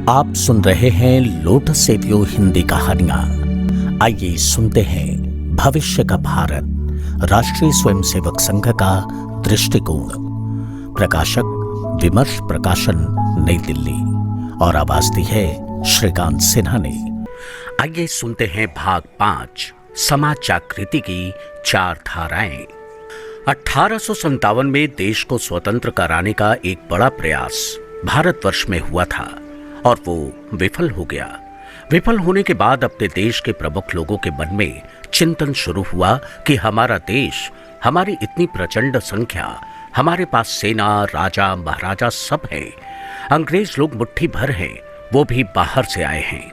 आप सुन रहे हैं लोटस एवयू हिंदी कहानियां। आइए सुनते हैं भविष्य का भारत, राष्ट्रीय स्वयंसेवक संघ का दृष्टिकोण। प्रकाशक विमर्श प्रकाशन, नई दिल्ली, और आवाज दी है श्रीकांत सिन्हा ने। आइए सुनते हैं भाग 5, समाज जागृति की 4 धाराएं। 1857 में देश को स्वतंत्र कराने का एक बड़ा प्रयास भारतवर्ष में हुआ था और वो विफल हो गया। विफल होने के बाद अपने देश के प्रमुख लोगों के मन में चिंतन शुरू हुआ कि हमारा देश, हमारी इतनी प्रचंड संख्या, हमारे पास सेना, राजा, महाराजा सब है, अंग्रेज लोग मुट्ठी भर हैं, वो भी बाहर से आए हैं,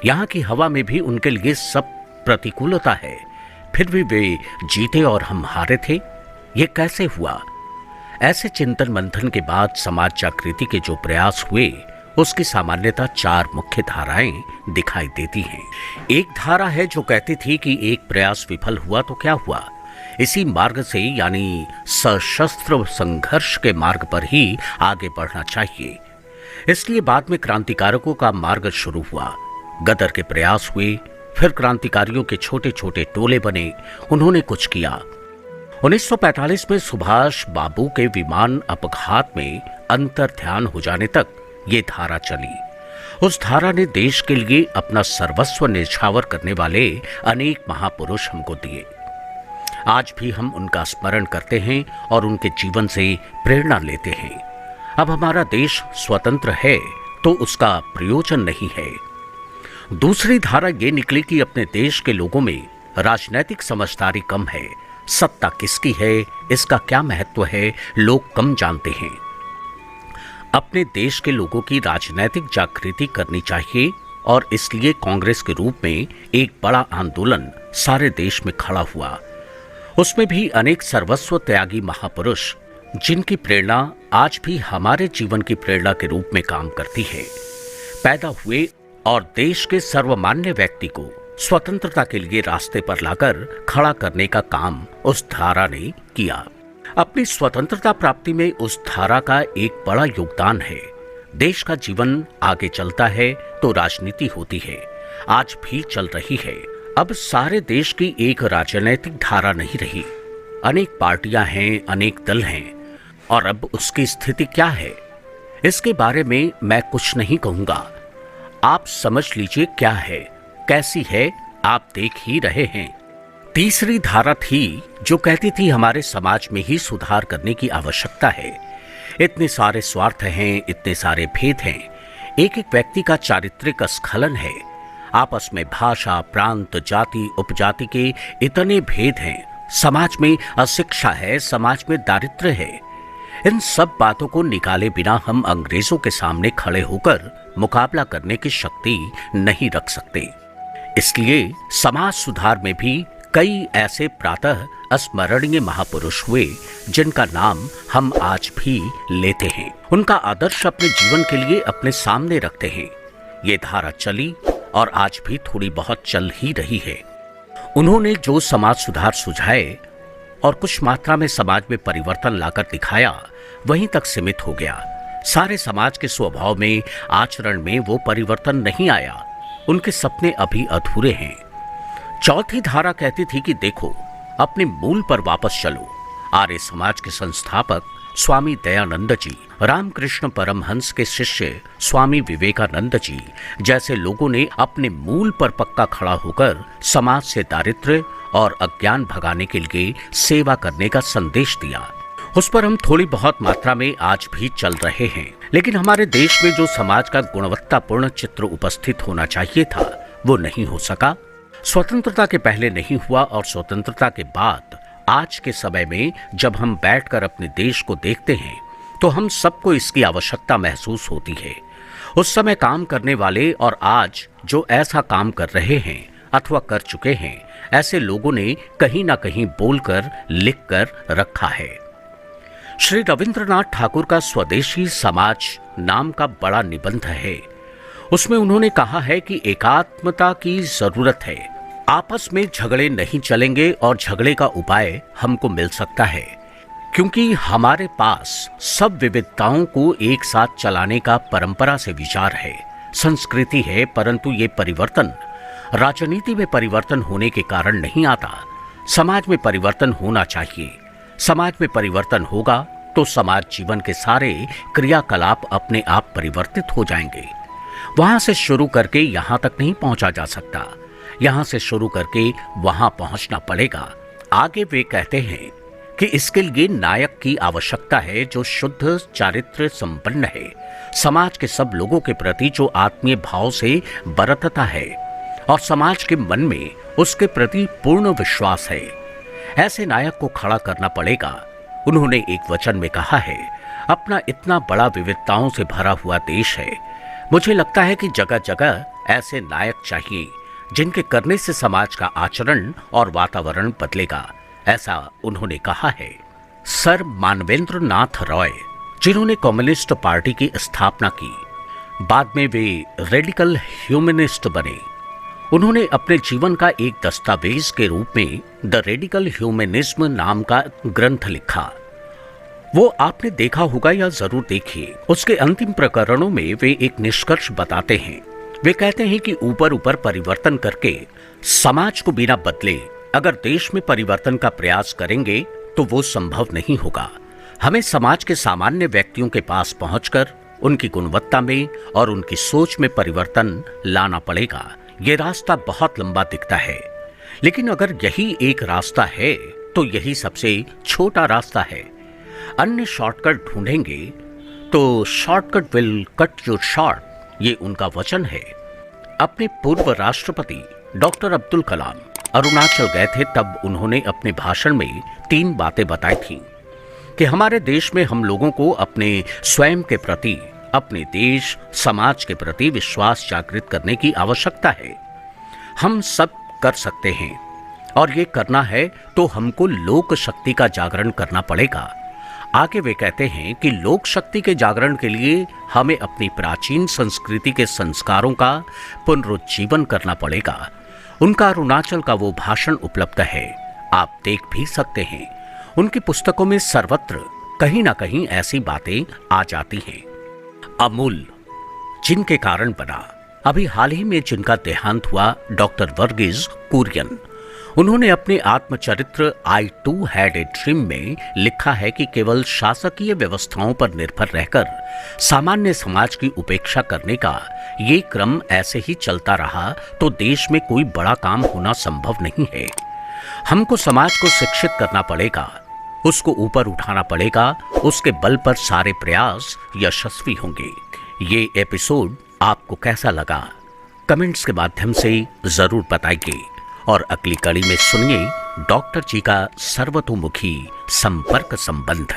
यहाँ की हवा में भी उनके लिए सब प्रतिकूलता है, फिर भी वे जीते और हम हारे थे। ये कैसे हुआ? ऐसे चिंतन मंथन के बाद समाज जागृति के जो प्रयास हुए उसकी सामान्यतः 4 मुख्य धाराएं दिखाई देती हैं। एक धारा है जो कहती थी कि एक प्रयास विफल हुआ तो क्या हुआ, इसी मार्ग से यानी सशस्त्र संघर्ष के मार्ग पर ही आगे बढ़ना चाहिए। इसलिए बाद में क्रांतिकारियों का मार्ग शुरू हुआ। गदर के प्रयास हुए, फिर क्रांतिकारियों के छोटे छोटे टोले बने, उन्होंने कुछ किया। 1945 में सुभाष बाबू के विमान अपघात में अंतर ध्यान हो जाने तक ये धारा चली। उस धारा ने देश के लिए अपना सर्वस्व न्यौछावर करने वाले अनेक महापुरुष हमको दिए। आज भी हम उनका स्मरण करते हैं और उनके जीवन से प्रेरणा लेते हैं। अब हमारा देश स्वतंत्र है तो उसका प्रयोजन नहीं है। दूसरी धारा ये निकली कि अपने देश के लोगों में राजनैतिक समझदारी कम है, सत्ता किसकी है, इसका क्या महत्व है, लोग कम जानते हैं। अपने देश के लोगों की राजनैतिक जागृति करनी चाहिए और इसलिए कांग्रेस के रूप में एक बड़ा आंदोलन सारे देश में खड़ा हुआ। उसमें भी अनेक सर्वस्व त्यागी महापुरुष, जिनकी प्रेरणा आज भी हमारे जीवन की प्रेरणा के रूप में काम करती है, पैदा हुए और देश के सर्वमान्य व्यक्ति को स्वतंत्रता के लिए रास्ते पर लाकर खड़ा करने का काम उस धारा ने किया। अपनी स्वतंत्रता प्राप्ति में उस धारा का एक बड़ा योगदान है। देश का जीवन आगे चलता है तो राजनीति होती है, आज भी चल रही है। अब सारे देश की एक राजनीतिक धारा नहीं रही, अनेक पार्टियां हैं, अनेक दल हैं, और अब उसकी स्थिति क्या है, इसके बारे में मैं कुछ नहीं कहूंगा। आप समझ लीजिए क्या है, कैसी है, आप देख ही रहे हैं। तीसरी धारा थी जो कहती थी हमारे समाज में ही सुधार करने की आवश्यकता है। इतने सारे स्वार्थ हैं, इतने सारे भेद हैं, एक एक व्यक्ति का चारित्रिक स्खलन है, आपस में भाषा, प्रांत, जाति, उपजाति के इतने भेद हैं, समाज में अशिक्षा है, समाज में दारिद्र्य है। इन सब बातों को निकाले बिना हम अंग्रेजों के सामने खड़े होकर मुकाबला करने की शक्ति नहीं रख सकते। इसलिए समाज सुधार में भी कई ऐसे प्रातः स्मरणीय महापुरुष हुए जिनका नाम हम आज भी लेते हैं, उनका आदर्श अपने जीवन के लिए अपने सामने रखते हैं। ये धारा चली और आज भी थोड़ी बहुत चल ही रही है। उन्होंने जो समाज सुधार सुझाए और कुछ मात्रा में समाज में परिवर्तन लाकर दिखाया, वहीं तक सीमित हो गया। सारे समाज के स्वभाव में, आचरण में वो परिवर्तन नहीं आया, उनके सपने अभी अधूरे हैं। चौथी धारा कहती थी कि देखो, अपने मूल पर वापस चलो। आर्य समाज के संस्थापक स्वामी दयानंद जी, रामकृष्ण परमहंस के शिष्य स्वामी विवेकानंद जी जैसे लोगों ने अपने मूल पर पक्का खड़ा होकर समाज से दारिद्र्य और अज्ञान भगाने के लिए सेवा करने का संदेश दिया। उस पर हम थोड़ी बहुत मात्रा में आज भी चल रहे हैं, लेकिन हमारे देश में जो समाज का गुणवत्तापूर्ण चित्र उपस्थित होना चाहिए था, वो नहीं हो सका। स्वतंत्रता के पहले नहीं हुआ और स्वतंत्रता के बाद आज के समय में जब हम बैठकर अपने देश को देखते हैं तो हम सबको इसकी आवश्यकता महसूस होती है। उस समय काम करने वाले और आज जो ऐसा काम कर रहे हैं अथवा कर चुके हैं, ऐसे लोगों ने कहीं ना कहीं बोलकर, लिखकर रखा है। श्री रविंद्रनाथ ठाकुर का स्वदेशी समाज नाम का बड़ा निबंध है। उसमें उन्होंने कहा है कि एकात्मता की जरूरत है, आपस में झगड़े नहीं चलेंगे और झगड़े का उपाय हमको मिल सकता है, क्योंकि हमारे पास सब विविधताओं को एक साथ चलाने का परंपरा से विचार है। संस्कृति है, परंतु ये परिवर्तन राजनीति में परिवर्तन होने के कारण नहीं आता। समाज में परिवर्तन होना चाहिए। समाज में परिवर्तन होगा तो समाज जीवन के सारे क्रियाकलाप अपने आप परिवर्तित हो जाएंगे। वहां से शुरू करके यहां तक नहीं पहुंचा जा सकता, यहां से शुरू करके वहां पहुंचना पड़ेगा। आगे वे कहते हैं कि इसके लिए नायक की आवश्यकता है जो शुद्ध चारित्र संपन्न है, समाज के सब लोगों के प्रति जो आत्मीय भाव से बरतता है और समाज के मन में उसके प्रति पूर्ण विश्वास है। ऐसे नायक को खड़ा करना पड़ेगा। उन्होंने एक वचन में कहा है, अपना इतना बड़ा विविधताओं से भरा हुआ देश है, मुझे लगता है कि जगह जगह ऐसे नायक चाहिए जिनके करने से समाज का आचरण और वातावरण बदलेगा, ऐसा उन्होंने कहा है। सर मानवेंद्र नाथ रॉय, जिन्होंने कम्युनिस्ट पार्टी की स्थापना की, बाद में वे रेडिकल ह्यूमनिस्ट बने। उन्होंने अपने जीवन का एक दस्तावेज के रूप में द रेडिकल ह्यूमनिज्म नाम का ग्रंथ लिखा। वो आपने देखा होगा या जरूर देखिए। उसके अंतिम प्रकरणों में वे एक निष्कर्ष बताते हैं। वे कहते हैं कि ऊपर ऊपर परिवर्तन करके समाज को बिना बदले अगर देश में परिवर्तन का प्रयास करेंगे तो वो संभव नहीं होगा। हमें समाज के सामान्य व्यक्तियों के पास पहुंचकर उनकी गुणवत्ता में और उनकी सोच में परिवर्तन लाना पड़ेगा। ये रास्ता बहुत लंबा दिखता है, लेकिन अगर यही एक रास्ता है तो यही सबसे छोटा रास्ता है। अन्य शॉर्टकट ढूंढेंगे तो shortcut will cut your short, ये उनका वचन है। अपने पूर्व राष्ट्रपति डॉक्टर अब्दुल कलाम अरुणाचल गए थे, तब उन्होंने अपने भाषण में 3 बातें बताई थीं कि हमारे देश में हम लोगों को अपने स्वयं के प्रति, अपने देश समाज के प्रति विश्वास जागृत करने की आवश्यकता है। हम सब कर सकते हैं और ये करना है तो हमको लोक शक्ति का जागरण करना पड़ेगा। आगे वे कहते हैं कि लोक शक्ति के जागरण के लिए हमें अपनी प्राचीन संस्कृति के संस्कारों का पुनरुज्जीवन करना पड़ेगा। उनका अरुणाचल का वो भाषण उपलब्ध है, आप देख भी सकते हैं। उनकी पुस्तकों में सर्वत्र कहीं ना कहीं ऐसी बातें आ जाती हैं। अमूल जिनके कारण बना, अभी हाल ही में जिनका देहांत हुआ, डॉक्टर वर्गीज कुरियन, उन्होंने अपने आत्मचरित्र आई टू हैड ए ड्रीम में लिखा है कि केवल शासकीय व्यवस्थाओं पर निर्भर रहकर सामान्य समाज की उपेक्षा करने का ये क्रम ऐसे ही चलता रहा तो देश में कोई बड़ा काम होना संभव नहीं है। हमको समाज को शिक्षित करना पड़ेगा, उसको ऊपर उठाना पड़ेगा, उसके बल पर सारे प्रयास यशस्वी होंगे। ये एपिसोड आपको कैसा लगा कमेंट्स के माध्यम से जरूर बताइए और अगली कड़ी में सुनिए डॉक्टर जी का सर्वतोमुखी संपर्क संबंध।